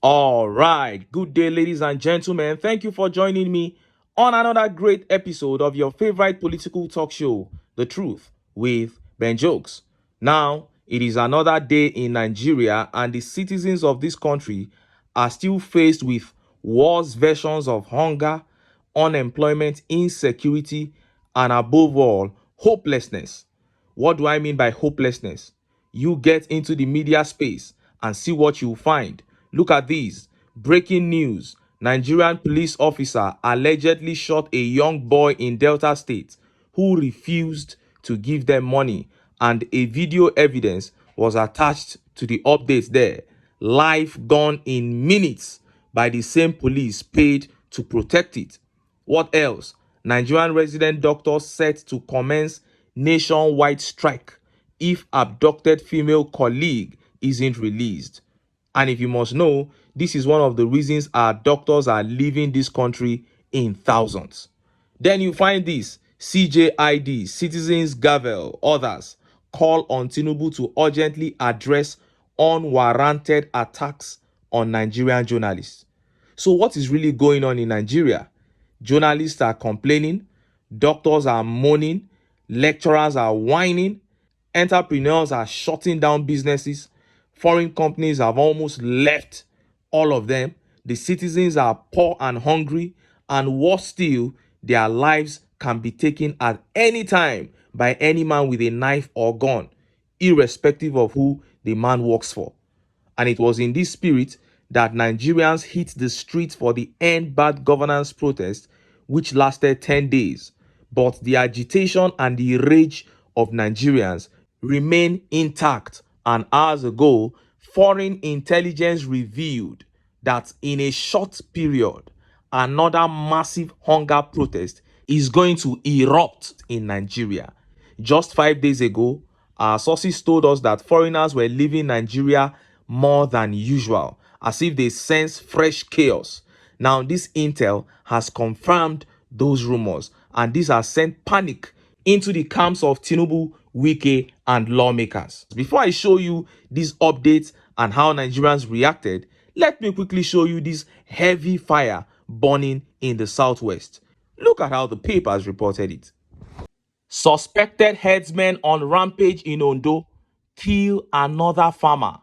All right. Good day, ladies and gentlemen. Thank you for joining me on another great episode of your favorite political talk show, The Truth with Ben Jokes. Now, it is another day in Nigeria, and the citizens of this country are still faced with worse versions of hunger, unemployment, insecurity, and above all, hopelessness. What do I mean by hopelessness? You get into the media space and see what you find. Look at these. Breaking news. Nigerian police officer allegedly shot a young boy in Delta State who refused to give them money, and a video evidence was attached to the updates there. Life gone in minutes by the same police paid to protect it. What else? Nigerian resident doctor set to commence nationwide strike if abducted female colleague isn't released. And if you must know, this is one of the reasons our doctors are leaving this country in thousands. Then you find this: CJID, Citizens Gavel, others call on Tinubu to urgently address unwarranted attacks on Nigerian journalists. So what is really going on in Nigeria? Journalists are complaining, doctors are moaning, lecturers are whining, entrepreneurs are shutting down businesses, foreign companies have almost left all of them, the citizens are poor and hungry, and worse still, their lives can be taken at any time by any man with a knife or gun, irrespective of who the man works for. And it was in this spirit that Nigerians hit the streets for the End Bad Governance protest, which lasted 10 days. But the agitation and the rage of Nigerians remain intact. And hours ago, foreign intelligence revealed that in a short period, another massive hunger protest is going to erupt in Nigeria. Just 5 days ago, our sources told us that foreigners were leaving Nigeria more than usual, as if they sense fresh chaos. Now, this intel has confirmed those rumors, and this has sent panic into the camps of Tinubu, Wike, and lawmakers. Before I show you these updates and how Nigerians reacted, let me quickly show you this heavy fire burning in the southwest. Look at how the papers reported it. Suspected headsmen on Rampage in Ondo kill another farmer.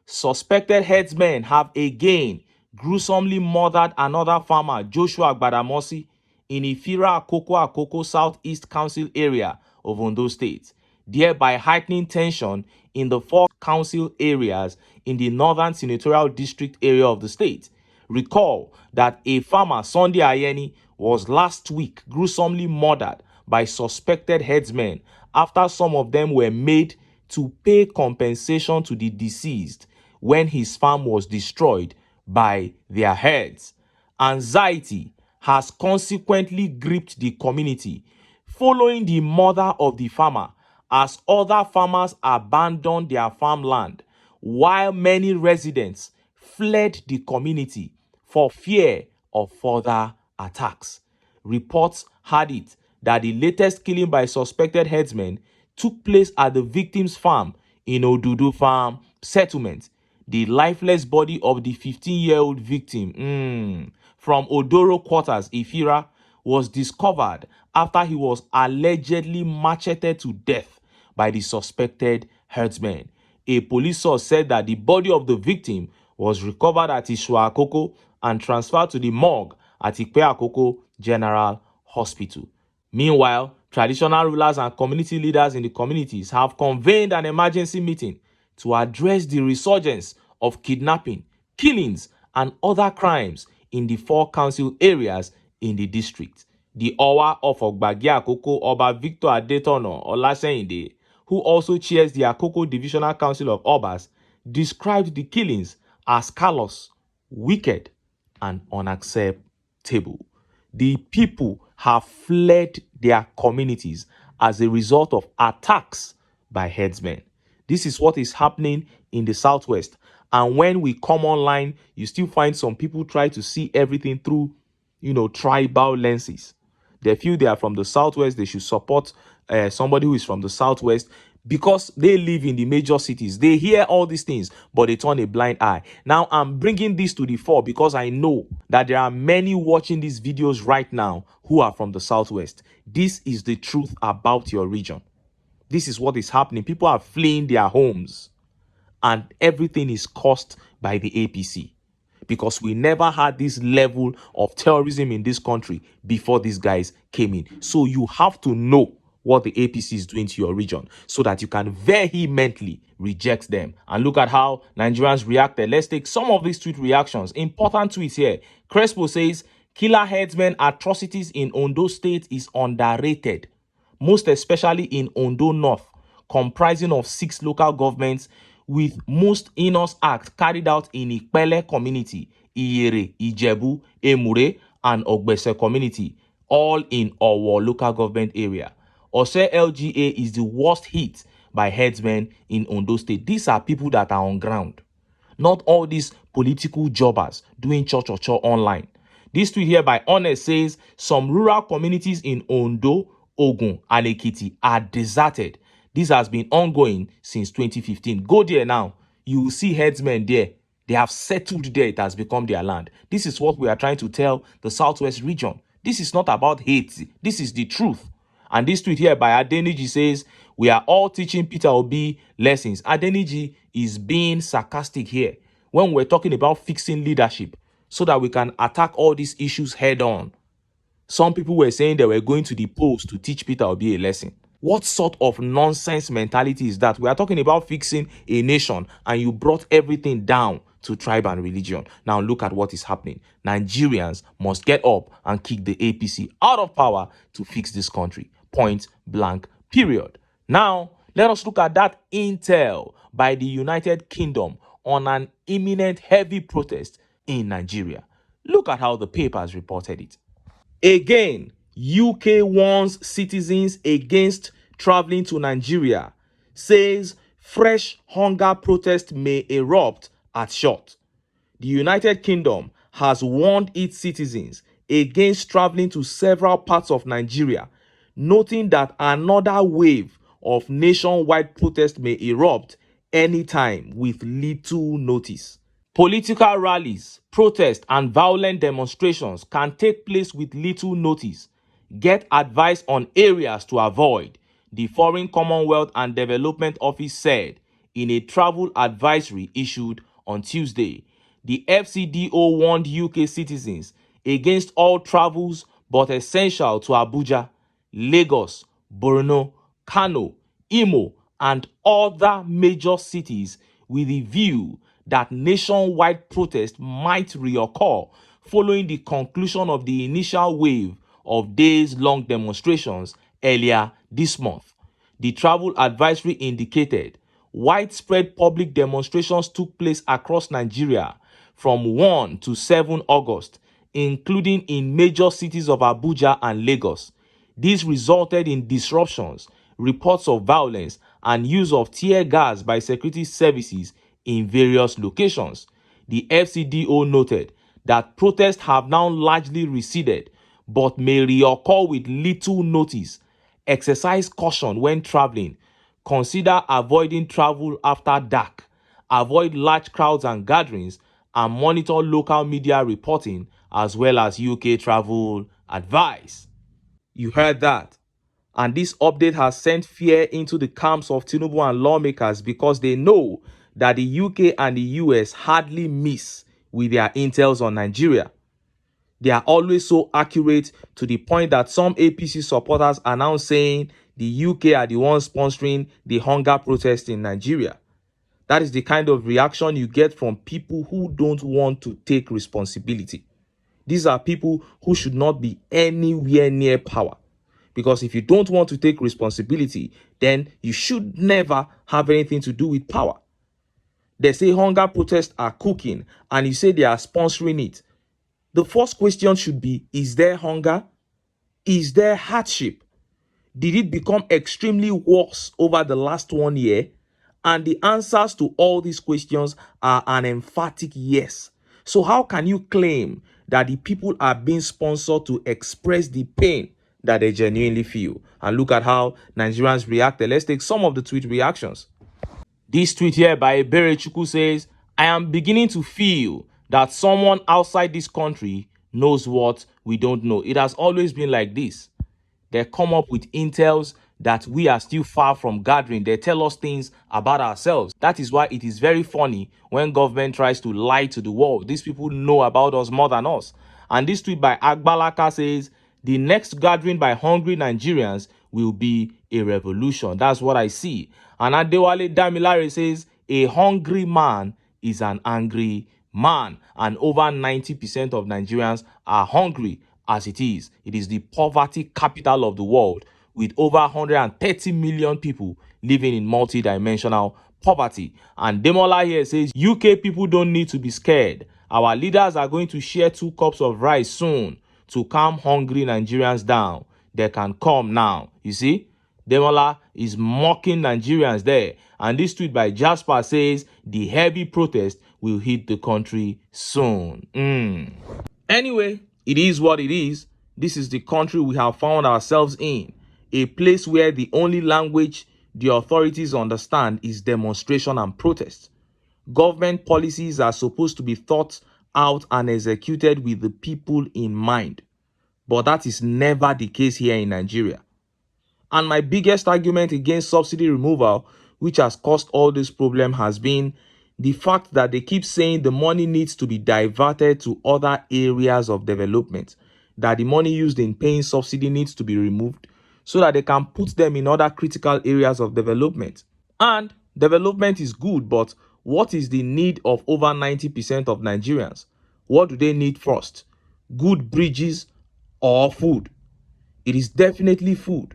Suspected headsmen have again gruesomely murdered another farmer, Joshua Gbadamosi, in Ifira Akoko Southeast Council area of Ondo State, thereby heightening tension in the four council areas in the Northern Senatorial District area of the state. Recall that a farmer, Sunday Ayeni, was last week gruesomely murdered by suspected headsmen after some of them were made to pay compensation to the deceased when his farm was destroyed by their heads. Anxiety has consequently gripped the community following the murder of the farmer, as other farmers abandoned their farmland while many residents fled the community for fear of further attacks. Reports had it that the latest killing by suspected headsmen took place at the victim's farm in Odudu Farm Settlement. The lifeless body of the 15-year-old victim from Odoro Quarters, Ifira, was discovered after he was allegedly macheted to death by the suspected herdsmen. A police source said that the body of the victim was recovered at Ishua Akoko and transferred to the morgue at Ikpe Akoko General Hospital. Meanwhile, traditional rulers and community leaders in the communities have convened an emergency meeting to address the resurgence of kidnapping, killings, and other crimes in the four council areas in the district. The Owa of Ogbagi Akoko, Oba Victor Adetono Olaseyinde, who also chairs the Akoko Divisional Council of Obas, described the killings as callous, wicked, and unacceptable. The people have fled their communities as a result of attacks by headsmen. This is what is happening in the southwest. And when we come online, you still find some people try to see everything through, tribal lenses. They feel they are from the southwest, they should support somebody who is from the southwest because they live in the major cities. They hear all these things, but they turn a blind eye. Now, I'm bringing this to the fore because I know that there are many watching these videos right now who are from the Southwest. This is the truth about your region. This is what is happening. People are fleeing their homes, and everything is caused by the APC, because we never had this level of terrorism in this country before these guys came in. So you have to know what the APC is doing to your region so that you can vehemently reject them. And look at how Nigerians reacted. Let's take some of these tweet reactions. Important tweets here. Crespo says, killer headsmen atrocities in Ondo State is underrated, most especially in Ondo North, comprising of 6 local governments, with most heinous acts carried out in Ipele community, Iyere, Ijebu, Emure, and Ogbese community, all in our local government area. Ose LGA is the worst hit by headsmen in Ondo State. These are people that are on ground, not all these political jobbers doing cho online. This tweet here by Honest says, some rural communities in Ondo, Ogun, and Ekiti are deserted. This has been ongoing since 2015. Go there now. You will see headsmen there. They have settled there. It has become their land. This is what we are trying to tell the Southwest region. This is not about hate. This is the truth. And this tweet here by Adeniji says, we are all teaching Peter Obi lessons. Adeniji is being sarcastic here when we're talking about fixing leadership so that we can attack all these issues head on. Some people were saying they were going to the polls to teach Peter Obi a lesson. What sort of nonsense mentality is that? We are talking about fixing a nation, and you brought everything down to tribe and religion. Now look at what is happening. Nigerians must get up and kick the APC out of power to fix this country. Point blank, period. Now, let us look at that intel by the United Kingdom on an imminent heavy protest in Nigeria. Look at how the papers reported it. Again, UK warns citizens against traveling to Nigeria, says fresh hunger protest may erupt at short. The United Kingdom has warned its citizens against traveling to several parts of Nigeria, noting that another wave of nationwide protest may erupt anytime with little notice. Political rallies, protests, and violent demonstrations can take place with little notice. Get advice on areas to avoid, the Foreign Commonwealth and Development Office said in a travel advisory issued on Tuesday. The FCDO warned UK citizens against all travels but essential to Abuja, Lagos, Borno, Kano, Imo, and other major cities with a view that nationwide protest might reoccur following the conclusion of the initial wave of days-long demonstrations earlier this month. The travel advisory indicated widespread public demonstrations took place across Nigeria from 1 to 7 August, including in major cities of Abuja and Lagos. This resulted in disruptions, reports of violence, and use of tear gas by security services in various locations. The FCDO noted that protests have now largely receded but may reoccur with little notice. Exercise caution when traveling. Consider avoiding travel after dark. Avoid large crowds and gatherings, and monitor local media reporting as well as UK travel advice. You heard that. And this update has sent fear into the camps of Tinubu and lawmakers because they know that the UK and the US hardly miss with their intels on Nigeria. They are always so accurate to the point that some APC supporters are now saying the UK are the ones sponsoring the hunger protest in Nigeria. That is the kind of reaction you get from people who don't want to take responsibility. These are people who should not be anywhere near power. Because if you don't want to take responsibility, then you should never have anything to do with power. They say hunger protests are cooking and you say they are sponsoring it. The first question should be, is there hunger? Is there hardship? Did it become extremely worse over the last 1 year? And the answers to all these questions are an emphatic yes. So how can you claim that the people are being sponsored to express the pain that they genuinely feel. And look at how Nigerians reacted. Let's take some of the tweet reactions. This tweet here by Ebere Chukwu says, I am beginning to feel that someone outside this country knows what we don't know. It has always been like this. They come up with intels that we are still far from gathering. They tell us things about ourselves. That is why it is very funny when government tries to lie to the world. These people know about us more than us. And this tweet by Agbalaka says, the next gathering by hungry Nigerians will be a revolution. That's what I see. And Adewale Damilare says, a hungry man is an angry man. And over 90% of Nigerians are hungry as it is. It is the poverty capital of the world, with over 130 million people living in multi-dimensional poverty. And Demola here says, UK people don't need to be scared. Our leaders are going to share 2 cups of rice soon to calm hungry Nigerians down. They can come now. You see, Demola is mocking Nigerians there. And this tweet by Jasper says, the heavy protest will hit the country soon. Anyway, it is what it is. This is the country we have found ourselves in. A place where the only language the authorities understand is demonstration and protest. Government policies are supposed to be thought out and executed with the people in mind. But that is never the case here in Nigeria. And my biggest argument against subsidy removal, which has caused all this problem, has been the fact that they keep saying the money needs to be diverted to other areas of development, that the money used in paying subsidy needs to be removed so that they can put them in other critical areas of development. And development is good, but what is the need of over 90% of Nigerians? What do they need first? Good bridges or food? It is definitely food.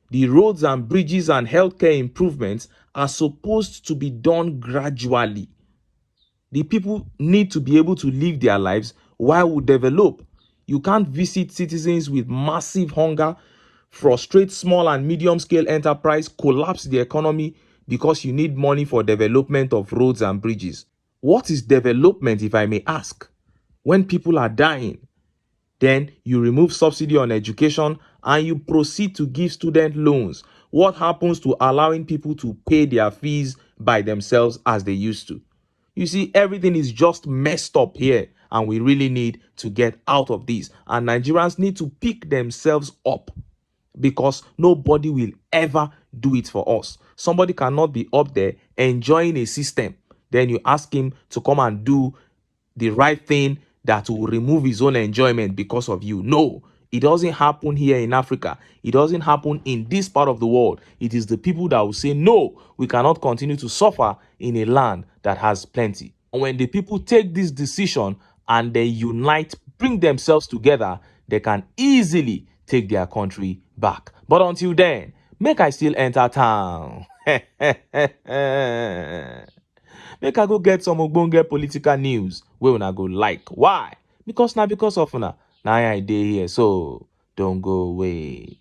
The roads and bridges and healthcare improvements are supposed to be done gradually. The people need to be able to live their lives while we develop. You can't visit citizens with massive hunger, frustrate small and medium-scale enterprise, collapse the economy because you need money for development of roads and bridges. What is development, if I may ask? When people are dying, then you remove subsidy on education and you proceed to give student loans. What happens to allowing people to pay their fees by themselves as they used to? You see, everything is just messed up here, and we really need to get out of this. And Nigerians need to pick themselves up, because nobody will ever do it for us. Somebody cannot be up there enjoying a system, then you ask him to come and do the right thing that will remove his own enjoyment because of you. No, it doesn't happen here in Africa. It doesn't happen in this part of the world. It is the people that will say, no, we cannot continue to suffer in a land that has plenty. And when the people take this decision and they unite, bring themselves together, they can easily take their country back. But until then, make I still enter town. Make I go get some ogbonge political news wey una go like. Why? Because now because of una. Now I dey here, so don't go away.